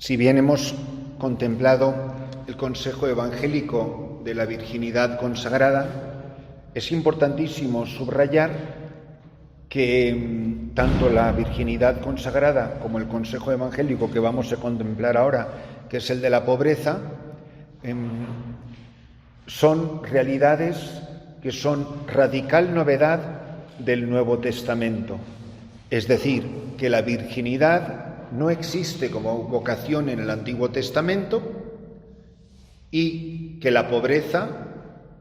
Si bien hemos contemplado el consejo evangélico de la virginidad consagrada, es importantísimo subrayar que tanto la virginidad consagrada como el consejo evangélico que vamos a contemplar ahora, que es el de la pobreza, son realidades que son radical novedad del Nuevo Testamento. Es decir, que la virginidad no existe como vocación en el Antiguo Testamento y que la pobreza,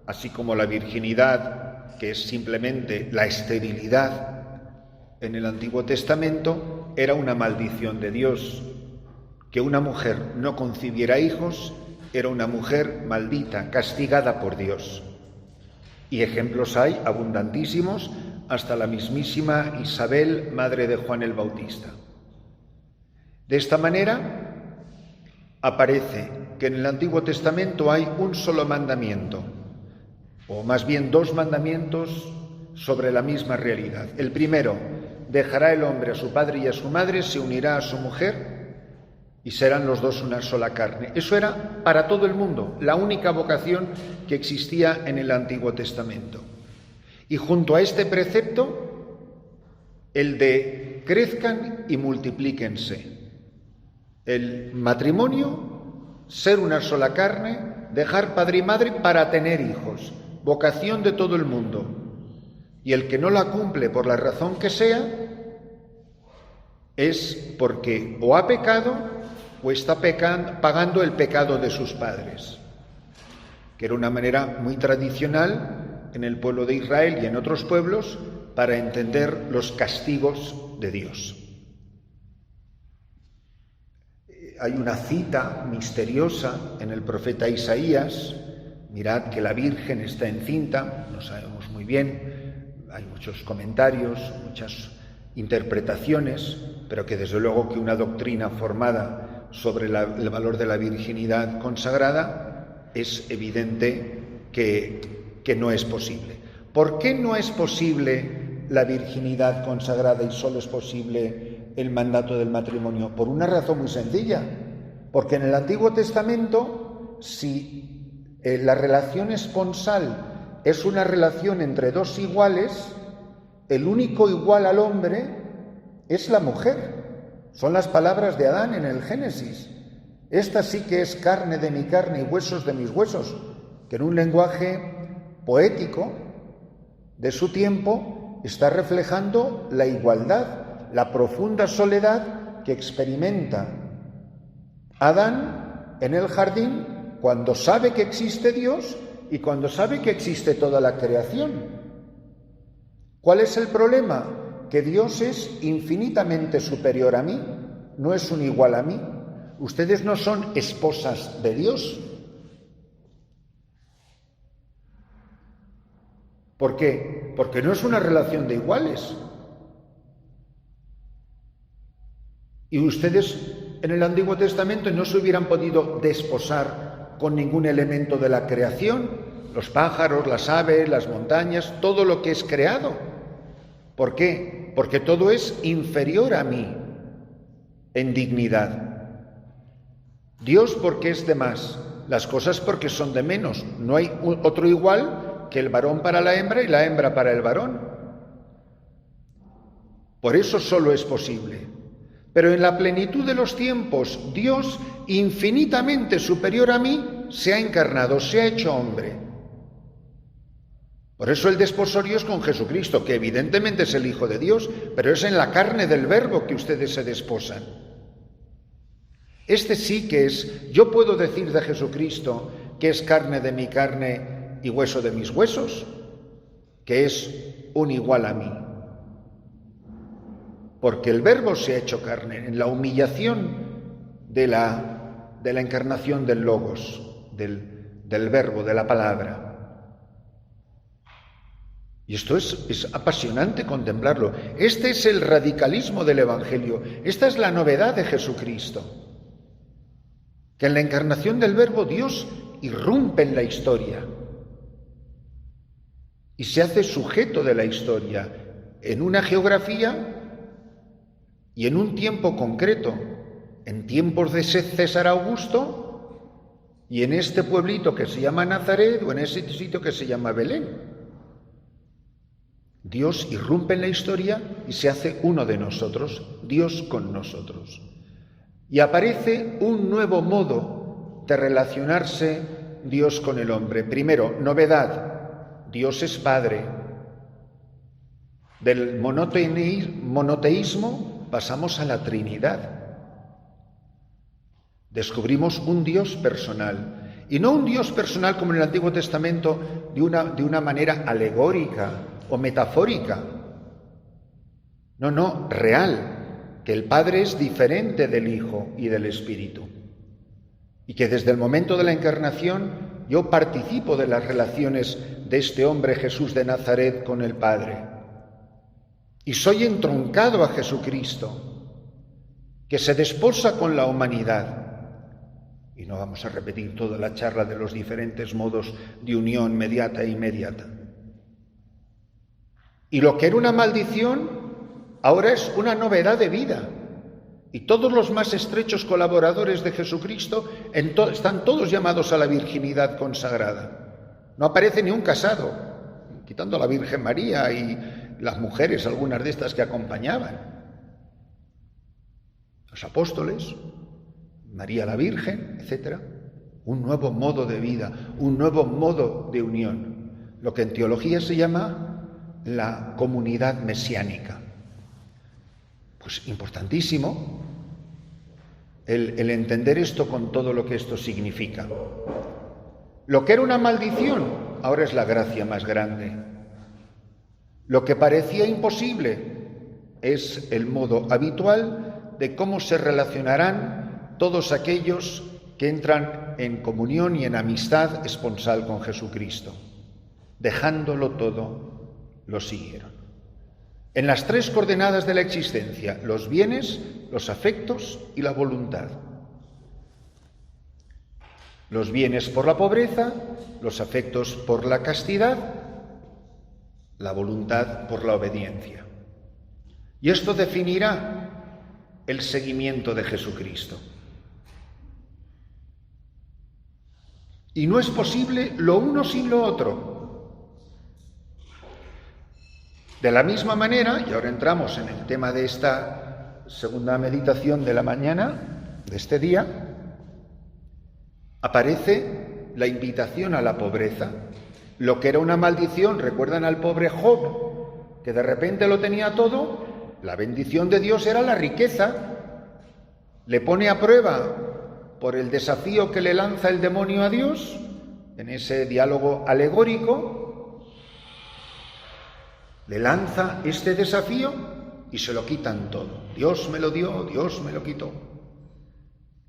así como la virginidad, que es simplemente la esterilidad en el Antiguo Testamento, era una maldición de Dios. Que una mujer no concibiera hijos era una mujer maldita, castigada por Dios. Y ejemplos hay abundantísimos, hasta la mismísima Isabel, madre de Juan el Bautista. De esta manera, aparece que en el Antiguo Testamento hay un solo mandamiento, o más bien dos mandamientos sobre la misma realidad. El primero, dejará el hombre a su padre y a su madre, se unirá a su mujer y serán los dos una sola carne. Eso era para todo el mundo, la única vocación que existía en el Antiguo Testamento. Y junto a este precepto, el de crezcan y multiplíquense. El matrimonio, ser una sola carne, dejar padre y madre para tener hijos, vocación de todo el mundo. Y el que no la cumple por la razón que sea, es porque o ha pecado o está pagando el pecado de sus padres, que era una manera muy tradicional en el pueblo de Israel y en otros pueblos para entender los castigos de Dios. Hay una cita misteriosa en el profeta Isaías: mirad que la Virgen está encinta. No sabemos muy bien, hay muchos comentarios, muchas interpretaciones, pero que desde luego que una doctrina formada sobre el valor de la virginidad consagrada es evidente que no es posible. ¿Por qué no es posible la virginidad consagrada y solo es posible el mandato del matrimonio? Por una razón muy sencilla, porque en el Antiguo Testamento, si la relación esponsal es una relación entre dos iguales, el único igual al hombre es la mujer. Son las palabras de Adán en el Génesis: esta sí que es carne de mi carne y huesos de mis huesos, que en un lenguaje poético de su tiempo está reflejando la igualdad, la profunda soledad que experimenta Adán en el jardín cuando sabe que existe Dios y cuando sabe que existe toda la creación. ¿Cuál es el problema? Que Dios es infinitamente superior a mí, no es un igual a mí. Ustedes no son esposas de Dios. ¿Por qué? Porque no es una relación de iguales. Y ustedes en el Antiguo Testamento no se hubieran podido desposar con ningún elemento de la creación, los pájaros, las aves, las montañas, todo lo que es creado. ¿Por qué? Porque todo es inferior a mí en dignidad. Dios porque es de más, las cosas porque son de menos. No hay otro igual que el varón para la hembra y la hembra para el varón. Por eso solo es posible. Pero en la plenitud de los tiempos, Dios, infinitamente superior a mí, se ha encarnado, se ha hecho hombre. Por eso el desposorio es con Jesucristo, que evidentemente es el Hijo de Dios, pero es en la carne del Verbo que ustedes se desposan. Este sí que es, yo puedo decir de Jesucristo que es carne de mi carne y hueso de mis huesos, que es un igual a mí. Porque el Verbo se ha hecho carne en la humillación de la encarnación del Logos, del Verbo, de la palabra. Y esto es apasionante contemplarlo. Este es el radicalismo del Evangelio. Esta es la novedad de Jesucristo. Que en la encarnación del Verbo Dios irrumpe en la historia y se hace sujeto de la historia en una geografía y en un tiempo concreto, en tiempos de César Augusto y en este pueblito que se llama Nazaret o en ese sitio que se llama Belén. Dios irrumpe en la historia y se hace uno de nosotros, Dios con nosotros. Y aparece un nuevo modo de relacionarse Dios con el hombre. Primero, novedad, Dios es Padre. Del monoteísmo pasamos a la Trinidad. Descubrimos un Dios personal, y no un Dios personal como en el Antiguo Testamento de una manera alegórica o metafórica. No, real, que el Padre es diferente del Hijo y del Espíritu, y que desde el momento de la encarnación yo participo de las relaciones de este hombre Jesús de Nazaret con el Padre, y soy entroncado a Jesucristo, que se desposa con la humanidad. Y no vamos a repetir toda la charla de los diferentes modos de unión mediata e inmediata. Y lo que era una maldición, ahora es una novedad de vida. Y todos los más estrechos colaboradores de Jesucristo están todos llamados a la virginidad consagrada. No aparece ni un casado, quitando a la Virgen María y las mujeres, algunas de estas que acompañaban. Los apóstoles, María la Virgen, etc. Un nuevo modo de vida, un nuevo modo de unión. Lo que en teología se llama la comunidad mesiánica. Pues importantísimo el entender esto con todo lo que esto significa. Lo que era una maldición, ahora es la gracia más grande. Lo que parecía imposible es el modo habitual de cómo se relacionarán todos aquellos que entran en comunión y en amistad esponsal con Jesucristo. Dejándolo todo, lo siguieron. En las tres coordenadas de la existencia, los bienes, los afectos y la voluntad. Los bienes por la pobreza, los afectos por la castidad, la voluntad por la obediencia. Y esto definirá el seguimiento de Jesucristo. Y no es posible lo uno sin lo otro. De la misma manera, y ahora entramos en el tema de esta segunda meditación de la mañana, de este día, aparece la invitación a la pobreza. Lo que era una maldición, recuerdan al pobre Job, que de repente lo tenía todo, la bendición de Dios era la riqueza. Le pone a prueba por el desafío que le lanza el demonio a Dios, en ese diálogo alegórico, le lanza este desafío y se lo quitan todo. Dios me lo dio, Dios me lo quitó.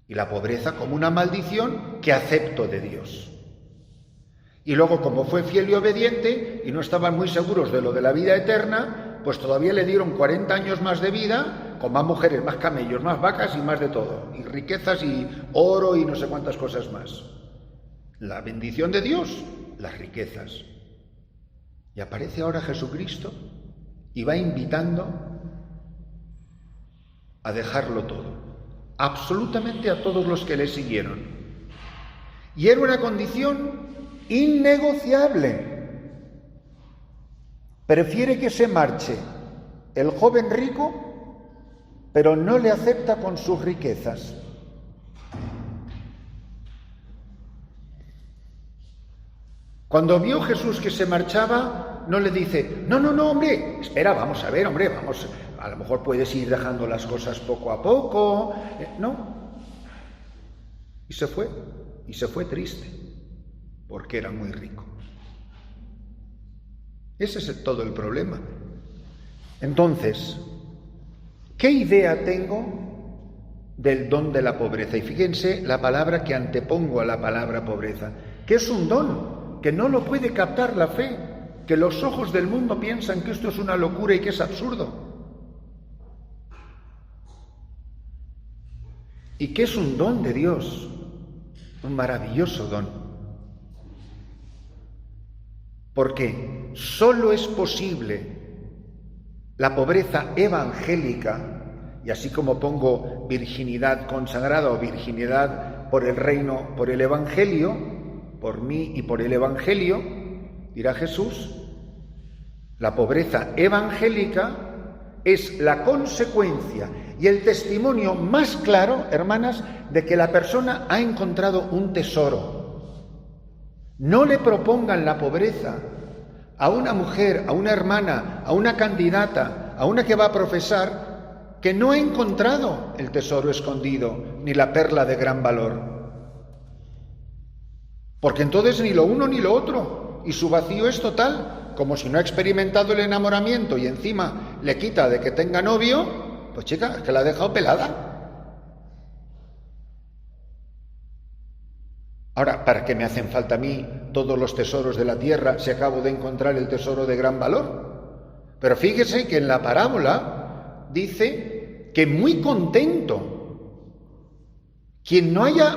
Y la pobreza como una maldición que acepto de Dios. Y luego, como fue fiel y obediente y no estaban muy seguros de lo de la vida eterna, pues todavía le dieron 40 años más de vida, con más mujeres, más camellos, más vacas y más de todo, y riquezas y oro y no sé cuántas cosas más. La bendición de Dios, las riquezas. Y aparece ahora Jesucristo y va invitando a dejarlo todo, absolutamente a todos los que le siguieron. Y era una condición innegociable. Prefiere que se marche el joven rico, pero no le acepta con sus riquezas. Cuando vio Jesús que se marchaba, no le dice, no, hombre, espera, vamos a ver, hombre, vamos, a lo mejor puedes ir dejando las cosas poco a poco. No. Y se fue triste, porque era muy rico. Ese es todo el problema. Entonces, ¿qué idea tengo del don de la pobreza? Y fíjense la palabra que antepongo a la palabra pobreza, que es un don, que no lo puede captar la fe, que los ojos del mundo piensan que esto es una locura y que es absurdo. Y que es un don de Dios, un maravilloso don. Porque solo es posible la pobreza evangélica Y así como pongo virginidad consagrada o virginidad por el reino, por el Evangelio, por mí y por el Evangelio, dirá Jesús, la pobreza evangélica es la consecuencia y el testimonio más claro, hermanas, de que la persona ha encontrado un tesoro. No le propongan la pobreza a una mujer, a una hermana, a una candidata, a una que va a profesar, que no ha encontrado el tesoro escondido ni la perla de gran valor. Porque entonces ni lo uno ni lo otro, y su vacío es total. Como si no ha experimentado el enamoramiento y encima le quita de que tenga novio, pues chica, es que la ha dejado pelada. Ahora, ¿para qué me hacen falta a mí todos los tesoros de la tierra si acabo de encontrar el tesoro de gran valor? Pero fíjese que en la parábola dice que muy contento. Quien haya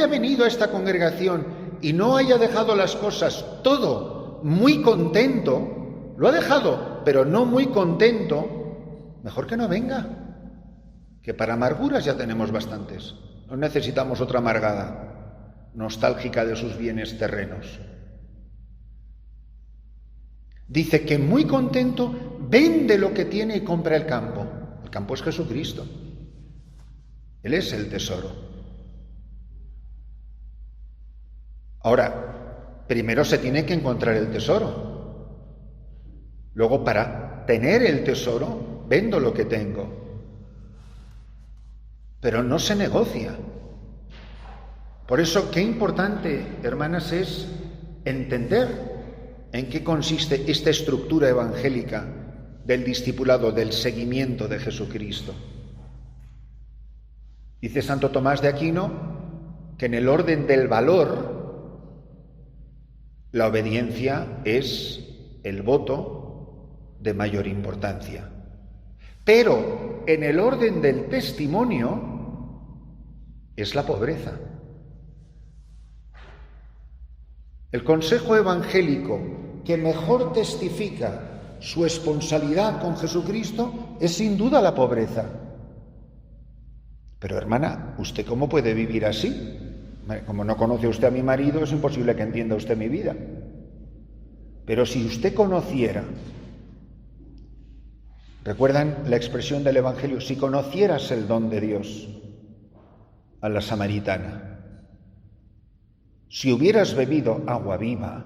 venido a esta congregación y no haya dejado las cosas todo muy contento, lo ha dejado, pero no muy contento, mejor que no venga, que para amarguras ya tenemos bastantes, no necesitamos otra amargada, nostálgica de sus bienes terrenos. Dice que muy contento vende lo que tiene y compra el campo. El campo es Jesucristo, Él es el tesoro. Ahora, primero se tiene que encontrar el tesoro. Luego, para tener el tesoro, vendo lo que tengo. Pero no se negocia. Por eso, qué importante, hermanas, es entender en qué consiste esta estructura evangélica del discipulado, del seguimiento de Jesucristo. Dice Santo Tomás de Aquino que en el orden del valor, la obediencia es el voto de mayor importancia. Pero en el orden del testimonio es la pobreza. El consejo evangélico que mejor testifica su esponsalidad con Jesucristo es sin duda la pobreza. Pero hermana, ¿usted cómo puede vivir así? Como no conoce usted a mi marido, es imposible que entienda usted mi vida. Pero si usted conociera, ¿recuerdan la expresión del Evangelio? Si conocieras el don de Dios a la samaritana, si hubieras bebido agua viva,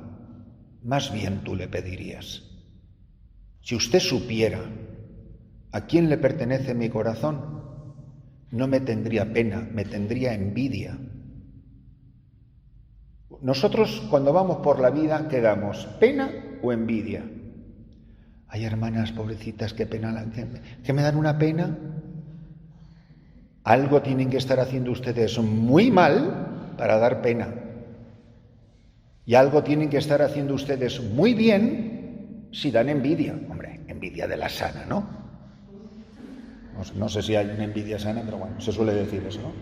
más bien tú le pedirías. Si usted supiera a quién le pertenece mi corazón, no me tendría pena, me tendría envidia. Nosotros cuando vamos por la vida, ¿qué damos? ¿Pena o envidia? Hay hermanas pobrecitas, qué pena, que me dan una pena. Algo tienen que estar haciendo ustedes muy mal para dar pena. Y algo tienen que estar haciendo ustedes muy bien si dan envidia. Hombre, envidia de la sana, ¿no? No sé si hay una envidia sana, pero bueno, se suele decir eso, ¿no?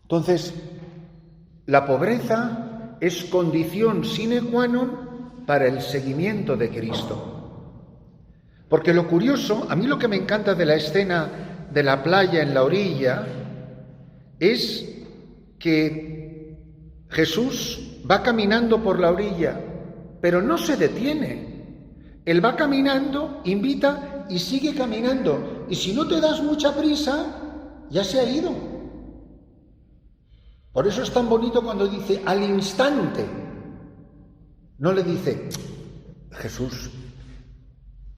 Entonces, la pobreza es condición sine qua non para el seguimiento de Cristo. Porque lo curioso, a mí lo que me encanta de la escena de la playa en la orilla, es que Jesús va caminando por la orilla, pero no se detiene. Él va caminando, invita y sigue caminando. Y si no te das mucha prisa, ya se ha ido. Por eso es tan bonito cuando dice al instante. No le dice, Jesús,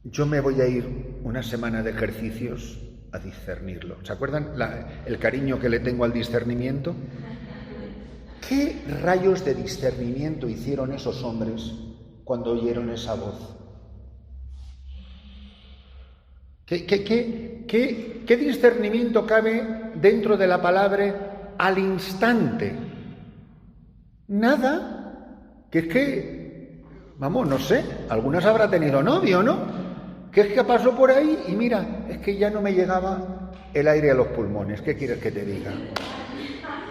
yo me voy a ir una semana de ejercicios a discernirlo. ¿Se acuerdan el cariño que le tengo al discernimiento? ¿Qué rayos de discernimiento hicieron esos hombres cuando oyeron esa voz? ¿Qué discernimiento cabe dentro de la palabra al instante? Nada. Vamos, no sé, algunas habrá tenido novio, ¿no? Que es que pasó por ahí y mira, es que ya no me llegaba el aire a los pulmones. ¿Qué quieres que te diga?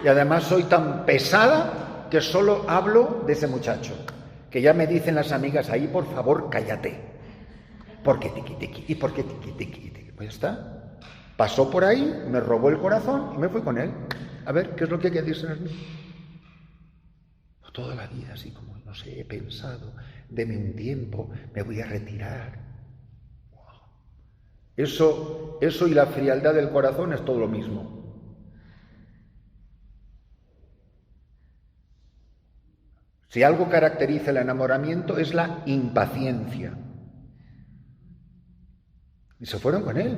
Y además soy tan pesada que solo hablo de ese muchacho. que ya me dicen las amigas ahí, por favor, cállate. ¿Por qué tiqui-tiqui? ¿Y por qué tiqui-tiqui? Pues ya está. Pasó por ahí, me robó el corazón y me fui con él. A ver, ¿qué es lo que hay que decirse a mí? Toda la vida, así como, no sé, he pensado, deme un tiempo, me voy a retirar. Eso y la frialdad del corazón es todo lo mismo. Si algo caracteriza el enamoramiento es la impaciencia. Y se fueron con él.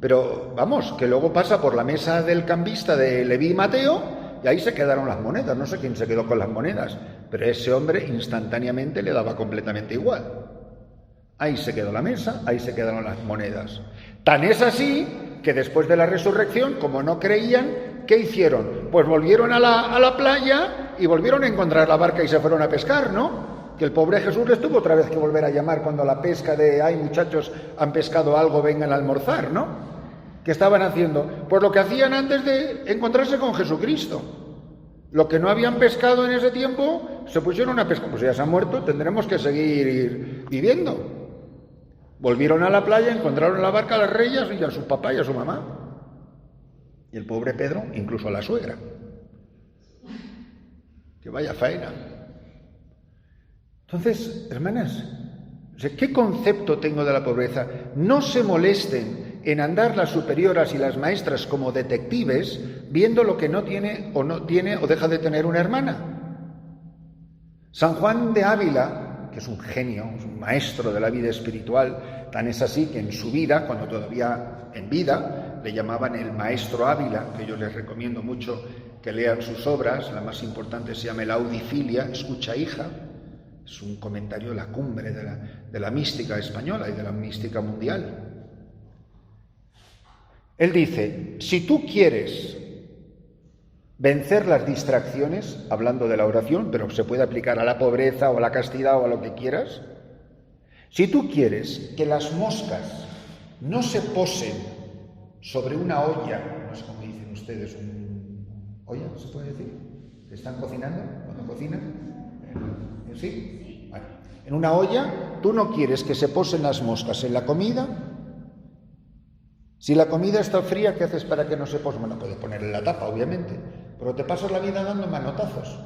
Pero vamos, que luego pasa por la mesa del cambista de Leví y Mateo y ahí se quedaron las monedas. No sé quién se quedó con las monedas, pero ese hombre instantáneamente le daba completamente igual. Ahí se quedó la mesa, ahí se quedaron las monedas. Tan es así que después de la resurrección, como no creían, ¿qué hicieron? Pues volvieron a la playa y volvieron a encontrar la barca y se fueron a pescar, ¿no? Que el pobre Jesús les tuvo otra vez que volver a llamar cuando la pesca de, ay muchachos, han pescado algo, vengan a almorzar, ¿no? ¿Qué estaban haciendo? Pues lo que hacían antes de encontrarse con Jesucristo. Lo que no habían pescado en ese tiempo, se pusieron a pescar. Pues ya se han muerto, tendremos que seguir viviendo. Volvieron a la playa, encontraron la barca a las reyes y a su papá y a su mamá. Y el pobre Pedro, incluso a la suegra. Que vaya faena. Entonces, hermanas, ¿qué concepto tengo de la pobreza? No se molesten en andar las superioras y las maestras como detectives viendo lo que no tiene o deja de tener una hermana. San Juan de Ávila, que es un genio, es un maestro de la vida espiritual, tan es así que en su vida, cuando todavía en vida, le llamaban el maestro Ávila, que yo les recomiendo mucho que lean sus obras. La más importante se llama El Audifilia, escucha hija. Es un comentario de la cumbre de la mística española y de la mística mundial. Él dice, si tú quieres vencer las distracciones, hablando de la oración, pero se puede aplicar a la pobreza o a la castidad o a lo que quieras, si tú quieres que las moscas no se posen sobre una olla, no sé cómo dicen ustedes, ¿olla se puede decir? ¿Están cocinando cuando cocinan? ¿Sí? Bueno, en una olla, tú no quieres que se posen las moscas en la comida. Si la comida está fría, ¿qué haces para que no se posen? Bueno, puedes ponerle la tapa, obviamente, pero te pasas la vida dando manotazos.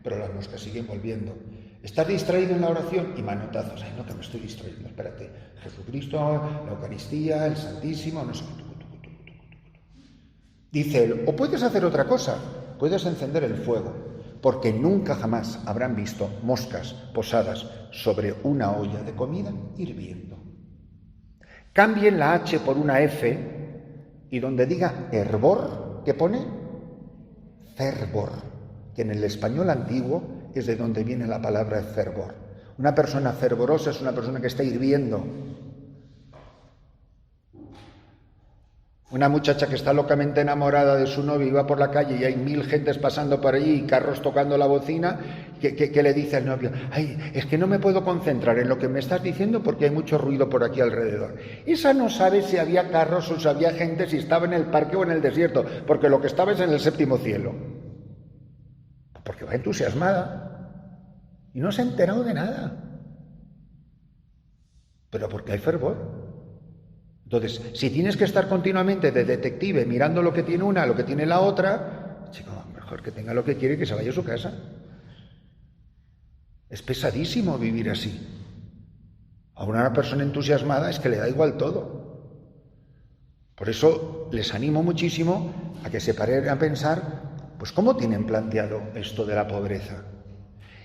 Pero las moscas siguen volviendo. Estás distraído en la oración y manotazos. Ay, no, que me estoy distrayendo, espérate. Jesucristo, la Eucaristía, el Santísimo, no sé qué. Dice él, o puedes hacer otra cosa, puedes encender el fuego. Porque nunca jamás habrán visto moscas posadas sobre una olla de comida hirviendo. Cambien la H por una F y donde diga hervor, ¿qué pone? Fervor, que en el español antiguo es de donde viene la palabra fervor. Una persona fervorosa es una persona que está hirviendo. Una muchacha que está locamente enamorada de su novio y va por la calle y hay 1000 gentes pasando por allí y carros tocando la bocina, que le dice al novio, ay, es que no me puedo concentrar en lo que me estás diciendo porque hay mucho ruido por aquí alrededor. Esa no sabe si había carros o si había gente, si estaba en el parque o en el desierto, porque lo que estaba es en el 7º cielo. Porque va entusiasmada y no se ha enterado de nada. Pero porque hay fervor. Entonces, si tienes que estar continuamente de detective mirando lo que tiene una, lo que tiene la otra, chico, mejor que tenga lo que quiere y que se vaya a su casa. Es pesadísimo vivir así. A una persona entusiasmada es que le da igual todo. Por eso les animo muchísimo a que se paren a pensar, pues cómo tienen planteado esto de la pobreza.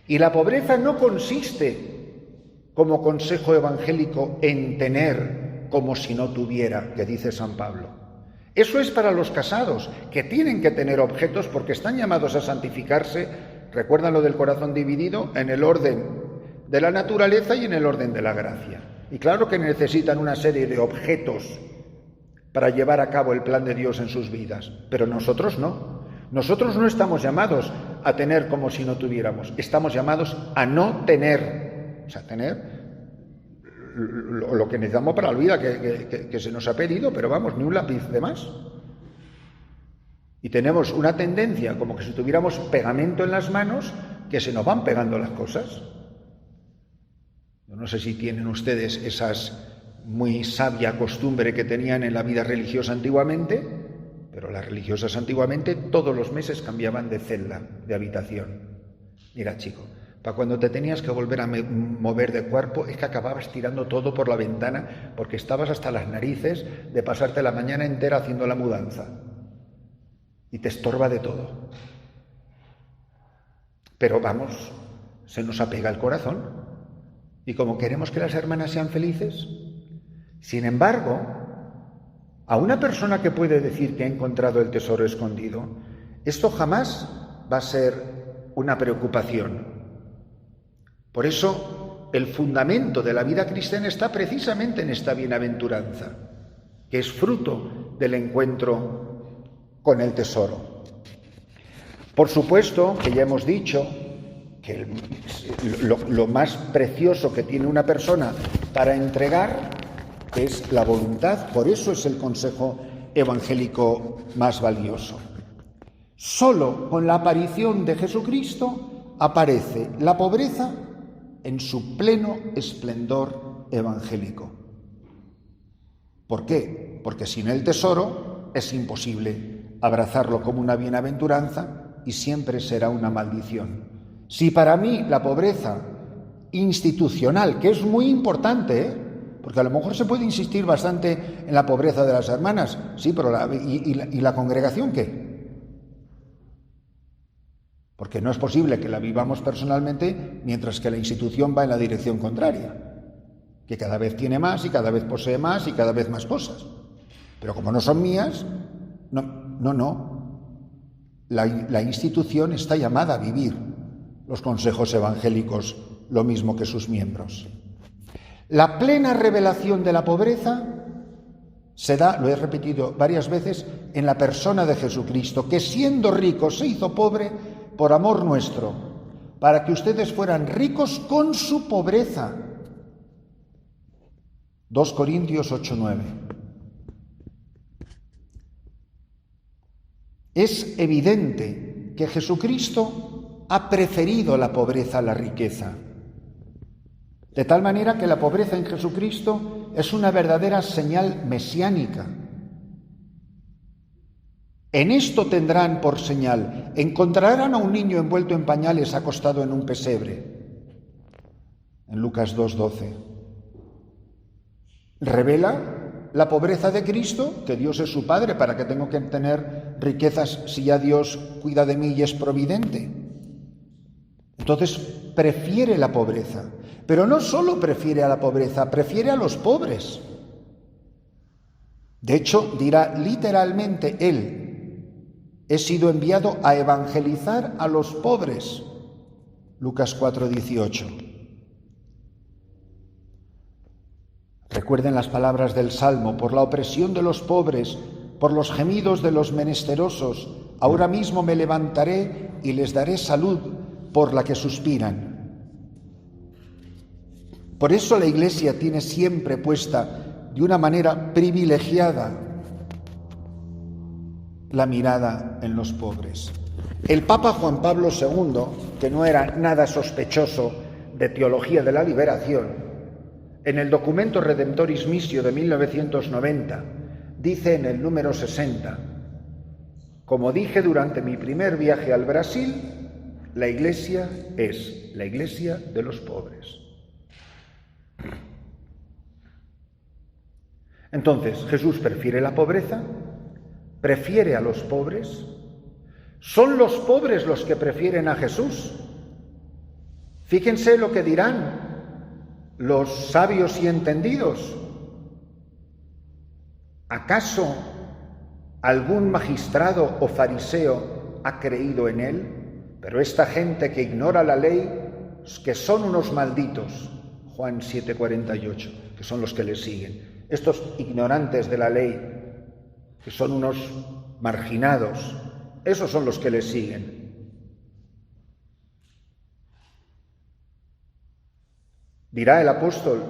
Y la pobreza no consiste, como consejo evangélico, en tener como si no tuviera, que dice San Pablo. Eso es para los casados, que tienen que tener objetos porque están llamados a santificarse, recuerdan lo del corazón dividido, en el orden de la naturaleza y en el orden de la gracia. Y claro que necesitan una serie de objetos para llevar a cabo el plan de Dios en sus vidas, pero nosotros no. Nosotros no estamos llamados a tener como si no tuviéramos, estamos llamados a no tener, o sea, tener lo que necesitamos para la vida que se nos ha pedido, pero vamos, ni un lápiz de más. Y tenemos una tendencia, como que si tuviéramos pegamento en las manos, que se nos van pegando las cosas. Yo no sé si tienen ustedes esas muy sabia costumbre que tenían en la vida religiosa antiguamente, pero las religiosas antiguamente todos los meses cambiaban de celda, de habitación. Mira, chico, para cuando te tenías que volver a mover de cuerpo es que acababas tirando todo por la ventana porque estabas hasta las narices de pasarte la mañana entera haciendo la mudanza y te estorba de todo. Pero vamos, se nos apega el corazón y como queremos que las hermanas sean felices. Sin embargo, a una persona que puede decir que ha encontrado el tesoro escondido, esto jamás va a ser una preocupación. Por eso, el fundamento de la vida cristiana está precisamente en esta bienaventuranza, que es fruto del encuentro con el tesoro. Por supuesto, que ya hemos dicho que lo más precioso que tiene una persona para entregar es la voluntad, por eso es el consejo evangélico más valioso. Solo con la aparición de Jesucristo aparece la pobreza en su pleno esplendor evangélico. ¿Por qué? Porque sin el tesoro es imposible abrazarlo como una bienaventuranza y siempre será una maldición. Si para mí la pobreza institucional, que es muy importante, porque a lo mejor se puede insistir bastante en la pobreza de las hermanas, sí, pero ¿y la congregación qué? Porque no es posible que la vivamos personalmente mientras que la institución va en la dirección contraria, que cada vez tiene más y cada vez posee más y cada vez más cosas. Pero como no son mías, no. La institución está llamada a vivir los consejos evangélicos lo mismo que sus miembros. La plena revelación de la pobreza se da, lo he repetido varias veces, en la persona de Jesucristo, que siendo rico se hizo pobre por amor nuestro, para que ustedes fueran ricos con su pobreza. 2 Corintios 8:9. Es evidente que Jesucristo ha preferido la pobreza a la riqueza, de tal manera que la pobreza en Jesucristo es una verdadera señal mesiánica. En esto tendrán por señal: encontrarán a un niño envuelto en pañales acostado en un pesebre. En Lucas 2:12. Revela la pobreza de Cristo, que Dios es su Padre, para que tengo que tener riquezas si ya Dios cuida de mí y es providente. Entonces prefiere la pobreza, pero no solo prefiere a la pobreza, prefiere a los pobres. De hecho, dirá literalmente él: he sido enviado a evangelizar a los pobres. Lucas 4:18. Recuerden las palabras del Salmo: por la opresión de los pobres, por los gemidos de los menesterosos, ahora mismo me levantaré y les daré salud por la que suspiran. Por eso la Iglesia tiene siempre puesta de una manera privilegiada la mirada en los pobres. El Papa Juan Pablo II, que no era nada sospechoso de teología de la liberación, en el documento Redemptoris Missio de 1990, dice en el número 60: como dije durante mi primer viaje al Brasil, la Iglesia es la Iglesia de los pobres. Entonces, Jesús prefiere la pobreza, prefiere a los pobres. Son los pobres los que prefieren a Jesús. Fíjense lo que dirán los sabios y entendidos. ¿Acaso algún magistrado o fariseo ha creído en él? Pero esta gente que ignora la ley, que son unos malditos. Juan 7:48, que son los que le siguen. Estos ignorantes de la ley, que son unos marginados, esos son los que le siguen. Dirá el apóstol: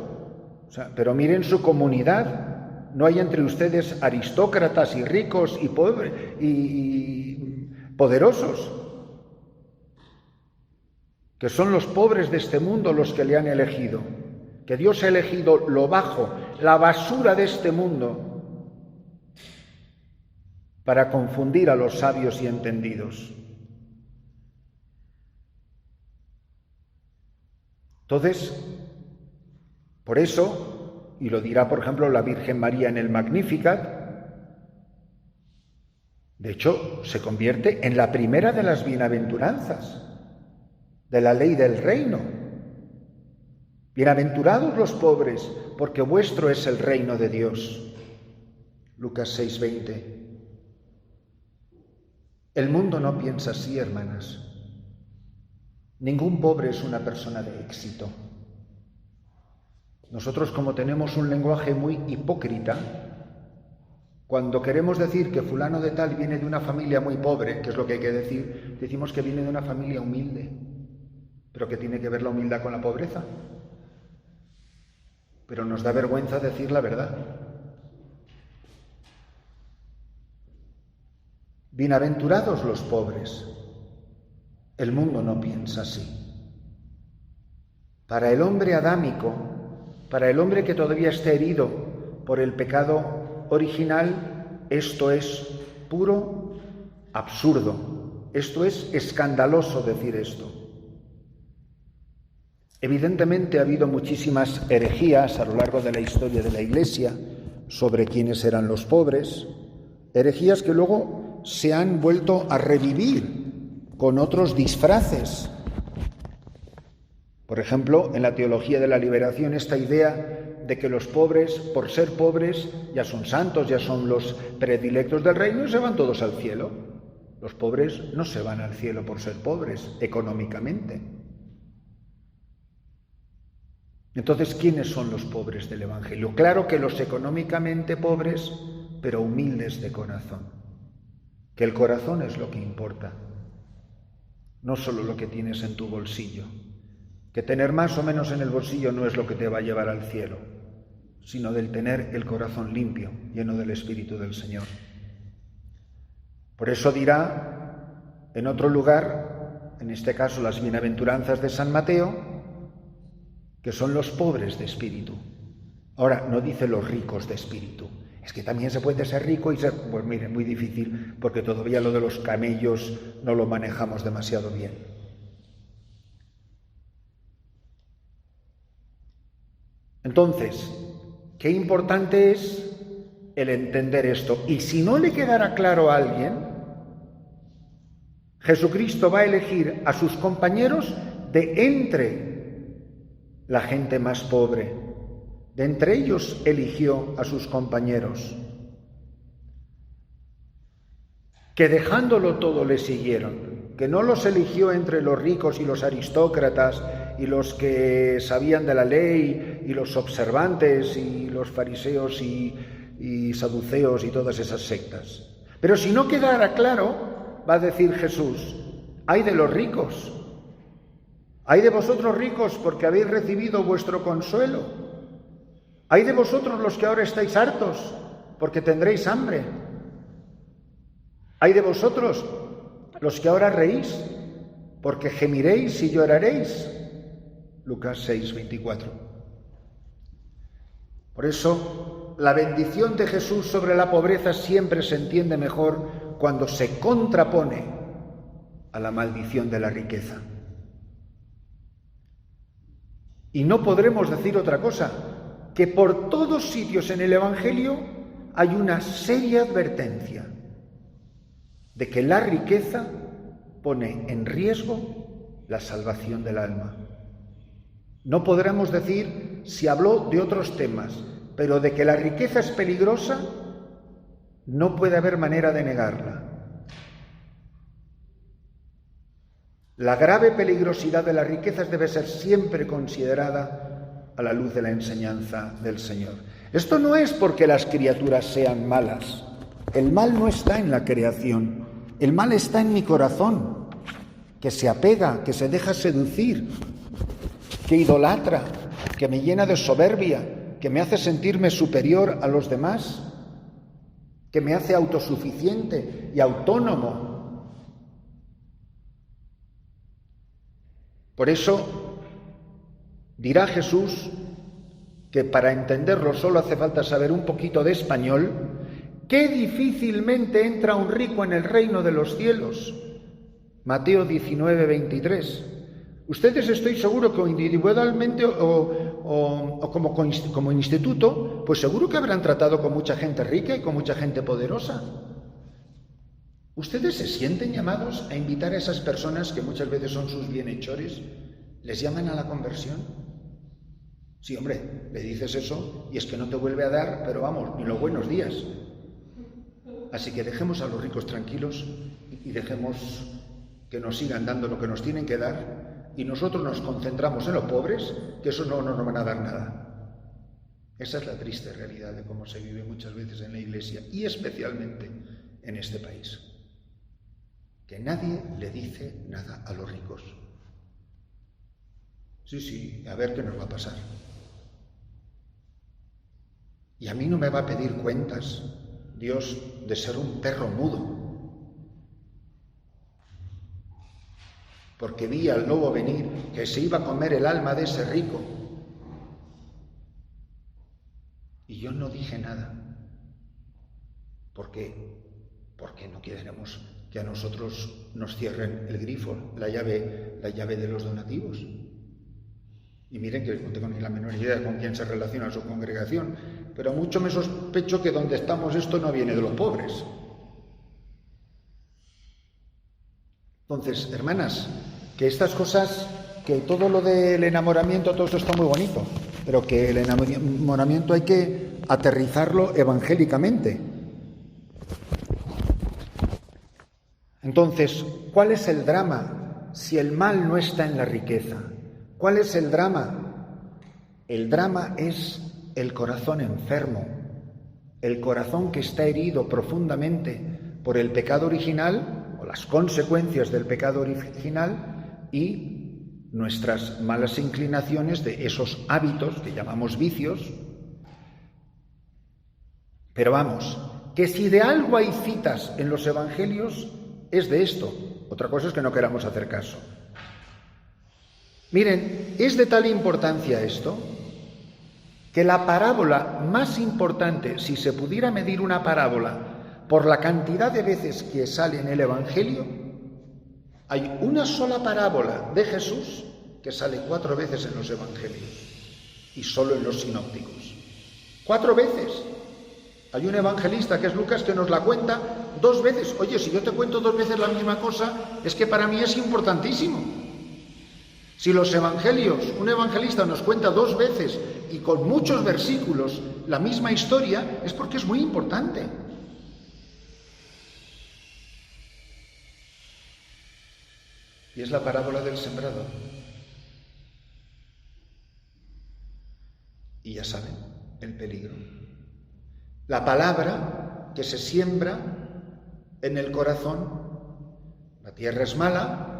pero miren su comunidad, no hay entre ustedes aristócratas y ricos y pobres y poderosos, que son los pobres de este mundo los que le han elegido. que Dios ha elegido lo bajo, la basura de este mundo, para confundir a los sabios y entendidos. Entonces, por eso, y lo dirá por ejemplo la Virgen María en el Magnificat, de hecho se convierte en la primera de las bienaventuranzas de la ley del reino. Bienaventurados los pobres, porque vuestro es el reino de Dios. Lucas 6:20. El mundo no piensa así, hermanas. Ningún pobre es una persona de éxito. Nosotros, como tenemos un lenguaje muy hipócrita, cuando queremos decir que fulano de tal viene de una familia muy pobre, que es lo que hay que decir, decimos que viene de una familia humilde. ¿Pero qué tiene que ver la humildad con la pobreza? Pero nos da vergüenza decir la verdad. Bienaventurados los pobres. El mundo no piensa así. Para el hombre adámico, para el hombre que todavía está herido por el pecado original, esto es puro absurdo. Esto es escandaloso decir esto. Evidentemente ha habido muchísimas herejías a lo largo de la historia de la Iglesia sobre quiénes eran los pobres, herejías que luego se han vuelto a revivir con otros disfraces. Por ejemplo, en la teología de la liberación, esta idea de que los pobres, por ser pobres, ya son santos, ya son los predilectos del reino y se van todos al cielo. Los pobres no se van al cielo por ser pobres económicamente. Entonces, ¿quiénes son los pobres del Evangelio? Claro que los económicamente pobres, pero humildes de corazón. Que el corazón es lo que importa, no solo lo que tienes en tu bolsillo. Que tener más o menos en el bolsillo no es lo que te va a llevar al cielo, sino del tener el corazón limpio, lleno del Espíritu del Señor. Por eso dirá en otro lugar, en este caso las bienaventuranzas de San Mateo, que son los pobres de espíritu. Ahora, no dice los ricos de espíritu. Es que también se puede ser rico y ser, pues mire, muy difícil, porque todavía lo de los camellos no lo manejamos demasiado bien. Entonces, qué importante es el entender esto. Y si no le quedara claro a alguien, Jesucristo va a elegir a sus compañeros de entre la gente más pobre. De entre ellos eligió a sus compañeros, que dejándolo todo le siguieron, que no los eligió entre los ricos y los aristócratas y los que sabían de la ley y los observantes y los fariseos y saduceos y todas esas sectas. Pero si no quedara claro, va a decir Jesús, ¡ay de los ricos! ¡Ay de vosotros ricos porque habéis recibido vuestro consuelo! ¡Ay de vosotros los que ahora estáis hartos porque tendréis hambre! ¡Ay de vosotros los que ahora reís porque gemiréis y lloraréis! Lucas 6:24. Por eso, la bendición de Jesús sobre la pobreza siempre se entiende mejor cuando se contrapone a la maldición de la riqueza. Y no podremos decir otra cosa, que por todos sitios en el Evangelio hay una seria advertencia de que la riqueza pone en riesgo la salvación del alma. No podremos decir si habló de otros temas, pero de que la riqueza es peligrosa, no puede haber manera de negarla. La grave peligrosidad de las riquezas debe ser siempre considerada a la luz de la enseñanza del Señor. Esto no es porque las criaturas sean malas. El mal no está en la creación. El mal está en mi corazón, que se apega, que se deja seducir, que idolatra, que me llena de soberbia, que me hace sentirme superior a los demás, que me hace autosuficiente y autónomo. Por eso dirá Jesús que para entenderlo solo hace falta saber un poquito de español, qué difícilmente entra un rico en el reino de los cielos. Mateo 19, 23. Ustedes estoy seguro que individualmente o como instituto, pues seguro que habrán tratado con mucha gente rica y con mucha gente poderosa. ¿Ustedes se sienten llamados a invitar a esas personas que muchas veces son sus bienhechores? ¿Les llaman a la conversión? Sí, hombre, le dices eso y es que no te vuelve a dar, pero vamos, ni los buenos días. Así que dejemos a los ricos tranquilos y dejemos que nos sigan dando lo que nos tienen que dar y nosotros nos concentramos en los pobres, que eso no nos van a dar nada. Esa es la triste realidad de cómo se vive muchas veces en la Iglesia y especialmente en este país. Que nadie le dice nada a los ricos. Sí, a ver qué nos va a pasar. Y a mí no me va a pedir cuentas Dios de ser un perro mudo. Porque vi al lobo venir, que se iba a comer el alma de ese rico. Y yo no dije nada. ¿Por qué? Porque no queremos que a nosotros nos cierren el grifo, la llave de los donativos. Y miren que no tengo ni la menor idea de con quién se relaciona su congregación, pero mucho me sospecho que donde estamos esto no viene de los pobres. Entonces, hermanas, que estas cosas, que todo lo del enamoramiento, todo eso está muy bonito, pero que el enamoramiento hay que aterrizarlo evangélicamente. Entonces, ¿cuál es el drama si el mal no está en la riqueza? ¿Cuál es el drama? El drama es el corazón enfermo, el corazón que está herido profundamente por el pecado original o las consecuencias del pecado original y nuestras malas inclinaciones de esos hábitos que llamamos vicios. Pero vamos, que si de algo hay citas en los evangelios es de esto. Otra cosa es que no queramos hacer caso. Miren, es de tal importancia esto que la parábola más importante, si se pudiera medir una parábola por la cantidad de veces que sale en el Evangelio, hay una sola parábola de Jesús que sale 4 veces en los Evangelios y solo en los sinópticos. 4 veces. Hay un evangelista que es Lucas que nos la cuenta 2 veces. Oye, si yo te cuento 2 veces la misma cosa, es que para mí es importantísimo. Si los evangelios, un evangelista nos cuenta 2 veces y con muchos versículos la misma historia, es porque es muy importante. Y es la parábola del sembrador. Y ya saben, el peligro. La palabra que se siembra en el corazón, la tierra es mala,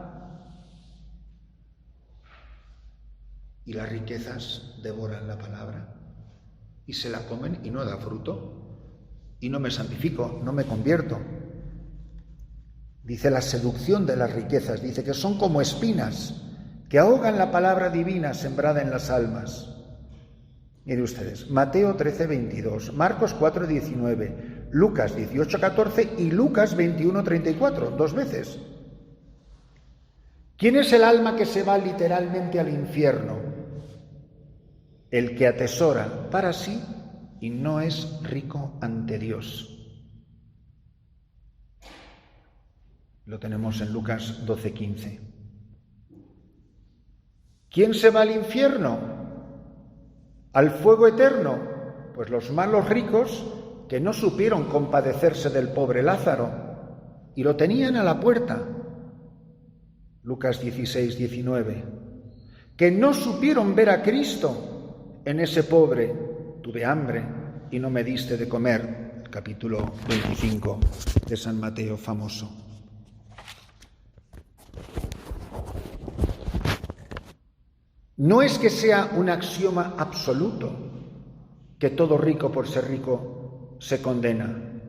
y las riquezas devoran la palabra y se la comen y no da fruto. Y no me santifico, no me convierto. Dice la seducción de las riquezas, dice que son como espinas que ahogan la palabra divina sembrada en las almas. Miren ustedes, Mateo 13, 22, Marcos 4, 19, Lucas 18, 14 y Lucas 21, 34, 2 veces. ¿Quién es el alma que se va literalmente al infierno? El que atesora para sí y no es rico ante Dios. Lo tenemos en Lucas 12, 15. ¿Quién se va al infierno? ¿Al fuego eterno? Pues los malos ricos que no supieron compadecerse del pobre Lázaro y lo tenían a la puerta. Lucas 16, 19. Que no supieron ver a Cristo en ese pobre. Tuve hambre y no me diste de comer. Capítulo 25 de San Mateo famoso. No es que sea un axioma absoluto que todo rico por ser rico se condena,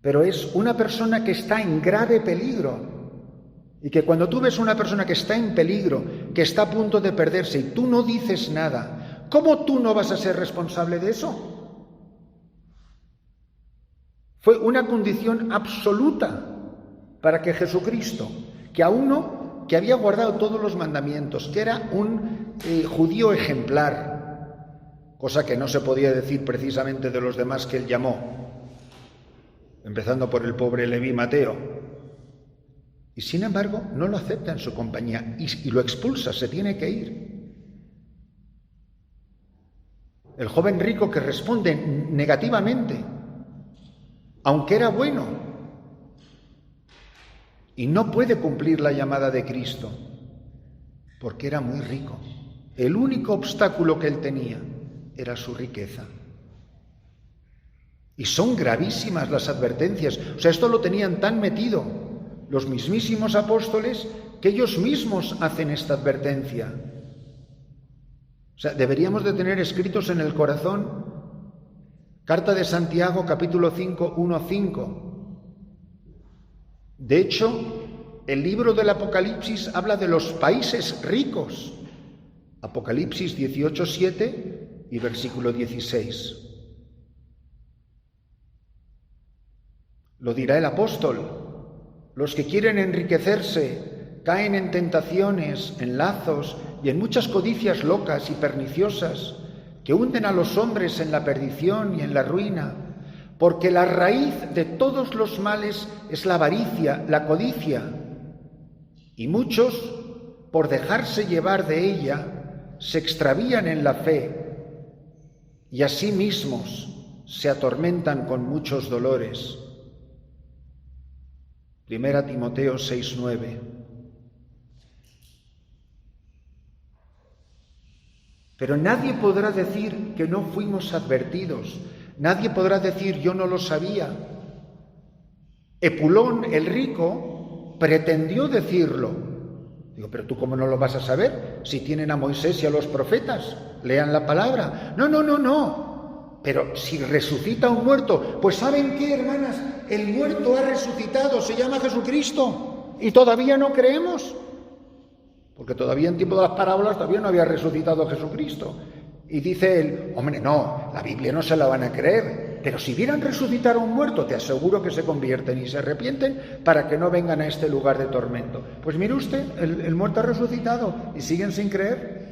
pero es una persona que está en grave peligro y que cuando tú ves una persona que está en peligro, que está a punto de perderse y tú no dices nada, ¿Cómo tú no vas a ser responsable de eso? Fue una condición absoluta para que Jesucristo, que a uno que había guardado todos los mandamientos, que era un judío ejemplar, cosa que no se podía decir precisamente de los demás que él llamó, empezando por el pobre Leví Mateo, y sin embargo no lo acepta en su compañía y lo expulsa, se tiene que ir. El joven rico que responde negativamente, aunque era bueno, y no puede cumplir la llamada de Cristo, porque era muy rico. El único obstáculo que él tenía era su riqueza. Y son gravísimas las advertencias. O sea, esto lo tenían tan metido los mismísimos apóstoles que ellos mismos hacen esta advertencia. O sea, deberíamos de tener escritos en el corazón, Carta de Santiago, capítulo 5, 1-5. De hecho, el libro del Apocalipsis habla de los países ricos. Apocalipsis 18, 7 y versículo 16. Lo dirá el apóstol. Los que quieren enriquecerse caen en tentaciones, en lazos y en muchas codicias locas y perniciosas que hunden a los hombres en la perdición y en la ruina, porque la raíz de todos los males es la avaricia, la codicia, y muchos, por dejarse llevar de ella, se extravían en la fe y a sí mismos se atormentan con muchos dolores. 1 Timoteo 6:9. Pero nadie podrá decir que no fuimos advertidos. Nadie podrá decir yo no lo sabía. Epulón, el rico, pretendió decirlo. Digo, pero tú cómo no lo vas a saber si tienen a Moisés y a los profetas. Lean la palabra. No. Pero si resucita un muerto, pues ¿saben qué, hermanas? El muerto ha resucitado, se llama Jesucristo. Y todavía no creemos. Porque todavía en tiempo de las parábolas todavía no había resucitado Jesucristo. Y dice él, hombre, no, la Biblia no se la van a creer, pero si vieran resucitar a un muerto, te aseguro que se convierten y se arrepienten para que no vengan a este lugar de tormento. Pues mire usted, el muerto ha resucitado y siguen sin creer.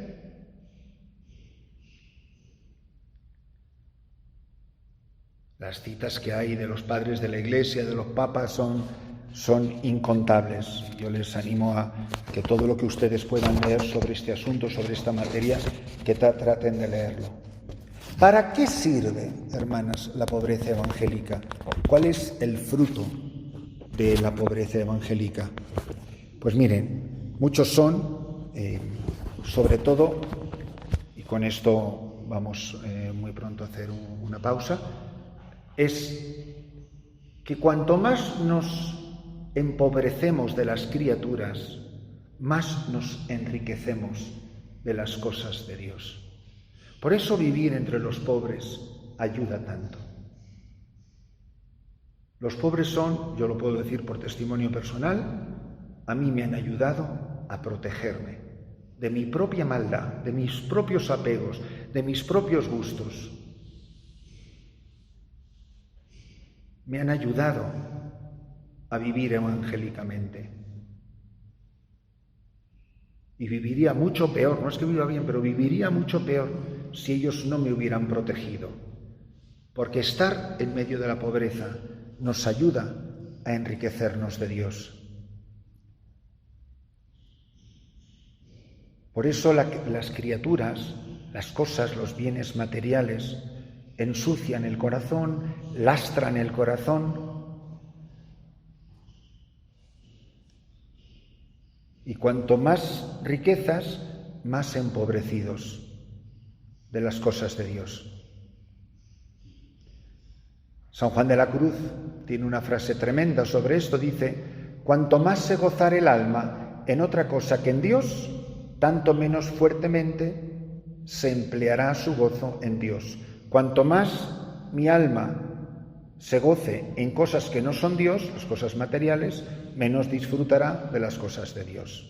Las citas que hay de los padres de la Iglesia, de los papas, son incontables. Yo les animo a que todo lo que ustedes puedan leer sobre este asunto, sobre esta materia, que traten de leerlo. ¿Para qué sirve, hermanas, la pobreza evangélica? ¿Cuál es el fruto de la pobreza evangélica? Pues miren, muchos son, sobre todo, y con esto vamos muy pronto a hacer una pausa, es que cuanto más nos empobrecemos de las criaturas, más nos enriquecemos de las cosas de Dios. Por eso vivir entre los pobres ayuda tanto. Los pobres son, yo lo puedo decir por testimonio personal, a mí me han ayudado a protegerme de mi propia maldad, de mis propios apegos, de mis propios gustos. Me han ayudado a vivir evangélicamente. Y viviría mucho peor, no es que viva bien, pero viviría mucho peor si ellos no me hubieran protegido. Porque estar en medio de la pobreza nos ayuda a enriquecernos de Dios. Por eso las criaturas, las cosas, los bienes materiales, ensucian el corazón, lastran el corazón. Y cuanto más riquezas, más empobrecidos de las cosas de Dios. San Juan de la Cruz tiene una frase tremenda sobre esto, dice: cuanto más se gozare el alma en otra cosa que en Dios, tanto menos fuertemente se empleará su gozo en Dios. Cuanto más mi alma se goce en cosas que no son Dios, las cosas materiales, menos disfrutará de las cosas de Dios.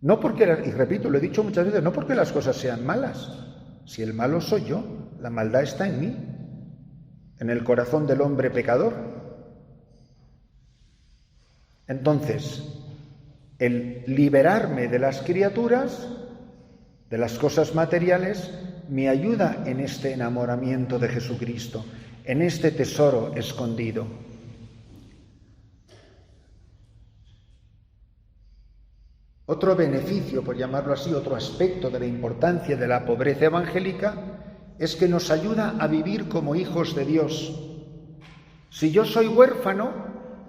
No porque, y repito, lo he dicho muchas veces, no porque las cosas sean malas. Si el malo soy yo, la maldad está en mí, en el corazón del hombre pecador. Entonces, el liberarme de las criaturas, de las cosas materiales, me ayuda en este enamoramiento de Jesucristo, en este tesoro escondido. Otro beneficio, por llamarlo así, otro aspecto de la importancia de la pobreza evangélica es que nos ayuda a vivir como hijos de Dios. Si yo soy huérfano,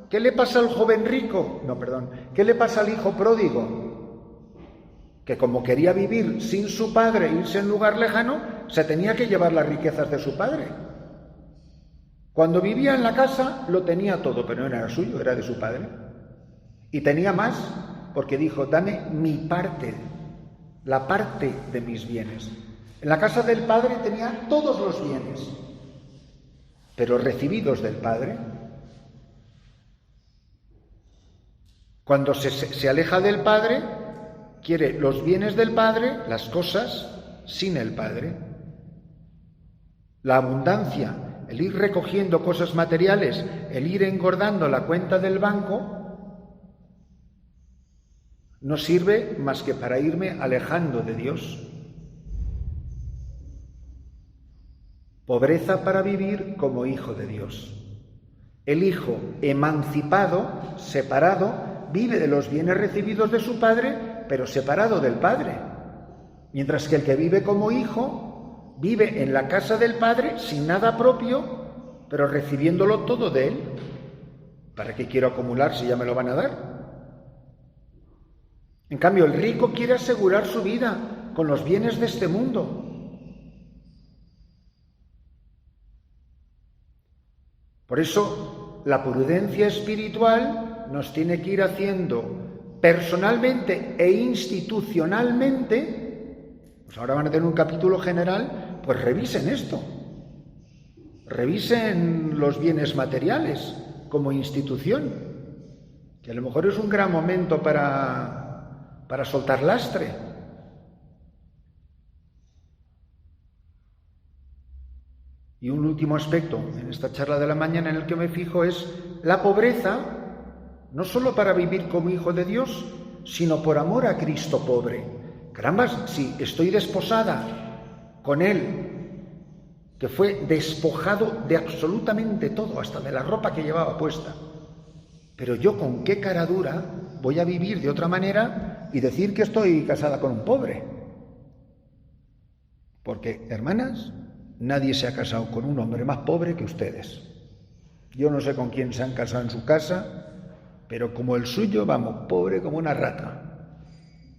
¿qué le pasa al joven rico? ¿Qué le pasa al hijo pródigo? Que como quería vivir sin su padre, irse en lugar lejano, se tenía que llevar las riquezas de su padre. Cuando vivía en la casa lo tenía todo, pero no era suyo, era de su padre. Y tenía más, porque dijo, dame mi parte, la parte de mis bienes. En la casa del padre tenía todos los bienes, pero recibidos del padre. Cuando se aleja del padre, quiere los bienes del padre, las cosas, sin el padre. La abundancia, el ir recogiendo cosas materiales, el ir engordando la cuenta del banco, no sirve más que para irme alejando de Dios. Pobreza para vivir como hijo de Dios. El hijo emancipado, separado, vive de los bienes recibidos de su padre, pero separado del padre. Mientras que el que vive como hijo, vive en la casa del padre sin nada propio, pero recibiéndolo todo de él. ¿Para qué quiero acumular si ya me lo van a dar? En cambio, el rico quiere asegurar su vida con los bienes de este mundo. Por eso, la prudencia espiritual nos tiene que ir haciendo personalmente e institucionalmente, pues ahora van a tener un capítulo general, pues revisen esto. Revisen los bienes materiales como institución, que a lo mejor es un gran momento para soltar lastre. Y un último aspecto en esta charla de la mañana en el que me fijo es la pobreza, no solo para vivir como hijo de Dios, sino por amor a Cristo pobre. Caramba, si estoy desposada con Él, que fue despojado de absolutamente todo, hasta de la ropa que llevaba puesta, pero yo con qué cara dura voy a vivir de otra manera y decir que estoy casada con un pobre. Porque, hermanas, nadie se ha casado con un hombre más pobre que ustedes. Yo no sé con quién se han casado en su casa, pero como el suyo, vamos, pobre como una rata.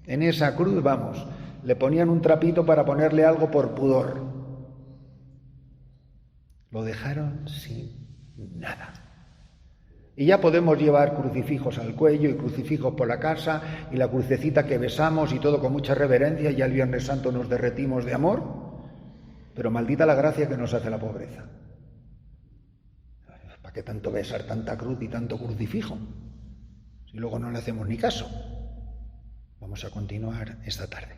En esa cruz, vamos, le ponían un trapito para ponerle algo por pudor. Lo dejaron sin nada. Y ya podemos llevar crucifijos al cuello y crucifijos por la casa y la crucecita que besamos y todo con mucha reverencia, y ya el Viernes Santo nos derretimos de amor, pero maldita la gracia que nos hace la pobreza. ¿Para qué tanto besar tanta cruz y tanto crucifijo? Si luego no le hacemos ni caso. Vamos a continuar esta tarde.